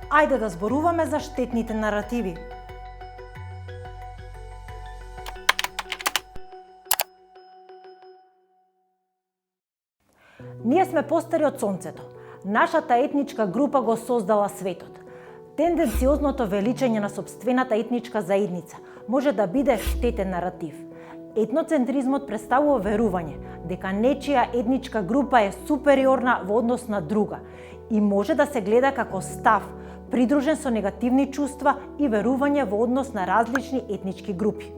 Ајде да зборуваме за штетните наративи. Ние сме постари од сонцето. Нашата етничка група го создала светот. Тенденциозното величање на сопствената етничка заедница може да биде штетен наратив. Етноцентризмот представува верување дека нечија етничка група е супериорна во однос на друга и може да се гледа како став, придружен со негативни чувства и верување во однос на различни етнички групи.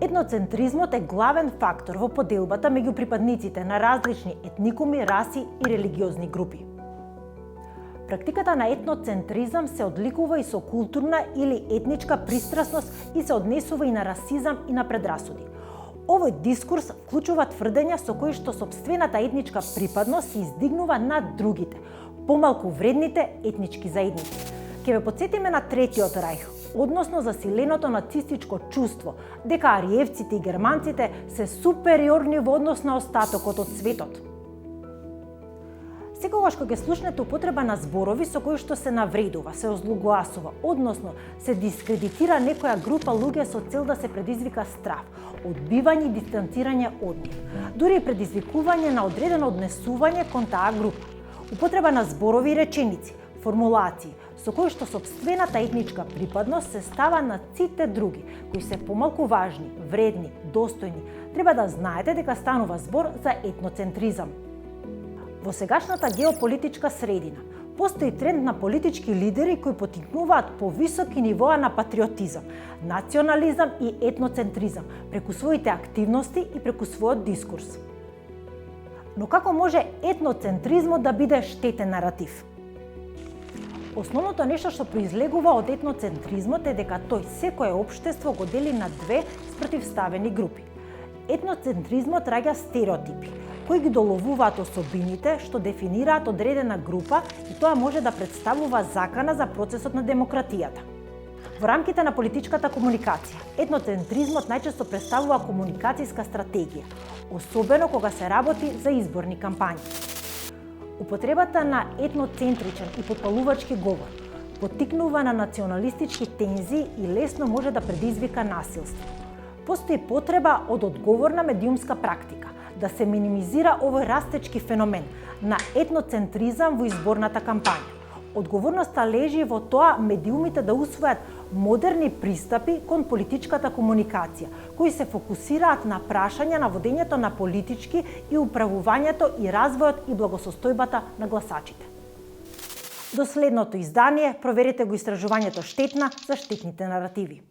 Етноцентризмот е главен фактор во поделбата меѓу припадниците на различни етникуми, раси и религиозни групи. Практиката на етноцентризам се одликува и со културна или етничка пристрасност и се однесува и на расизам и на предрасуди. Овој дискурс вклучува тврдења со кои што сопствената етничка припадност се издигнува над другите, помалку вредните етнички заедници. Ке ве потсетиме на Третиот рајх, односно засиленото нацистичко чувство дека ариевците и германците се супериорни во однос на остатокот од светот. Секогаш кога ќе слушнете употреба на зборови со кои што се навредува, се озлогласува, односно се дискредитира некоја група луѓе со цел да се предизвика страв, одбивање и дистанцирање од нив, дури и предизвикување на одредено однесување кон таа група. Употреба на зборови и реченици, формулации, со кои што сопствената етничка припадност се става на сите други, кои се помалку важни, вредни, достојни, треба да знаете дека станува збор за етноцентризам. Во сегашната геополитичка средина постои тренд на политички лидери кои поттикнуваат повисоки нивоа на патриотизам, национализам и етноцентризам преку своите активности и преку својот дискурс. Но како може етноцентризмот да биде штетен наратив? Основното нешто што произлегува од етноцентризмот е дека тој секое општество го дели на две спротивставени групи. Етноцентризмот раѓа стереотипи, кои ги доловуваат особините што дефинираат одредена група и тоа може да представува закана за процесот на демократијата. Во рамките на политичката комуникација, етноцентризмот најчесто представува комуникацијска стратегија, особено кога се работи за изборни кампањи. Употребата на етноцентричен и потпалувачки говор поттикнува на националистички тензии и лесно може да предизвика насилство. Постои потреба од одговорна медиумска практика да се минимизира овој растечки феномен на етноцентризам во изборната кампања. Одговорноста лежи во тоа медиумите да усвојат модерни пристапи кон политичката комуникација, кои се фокусираат на прашања на водењето на политички и управувањето и развојот и благосостојбата на гласачите. До следното издание проверете го истражувањето Штетна за штетните наративи.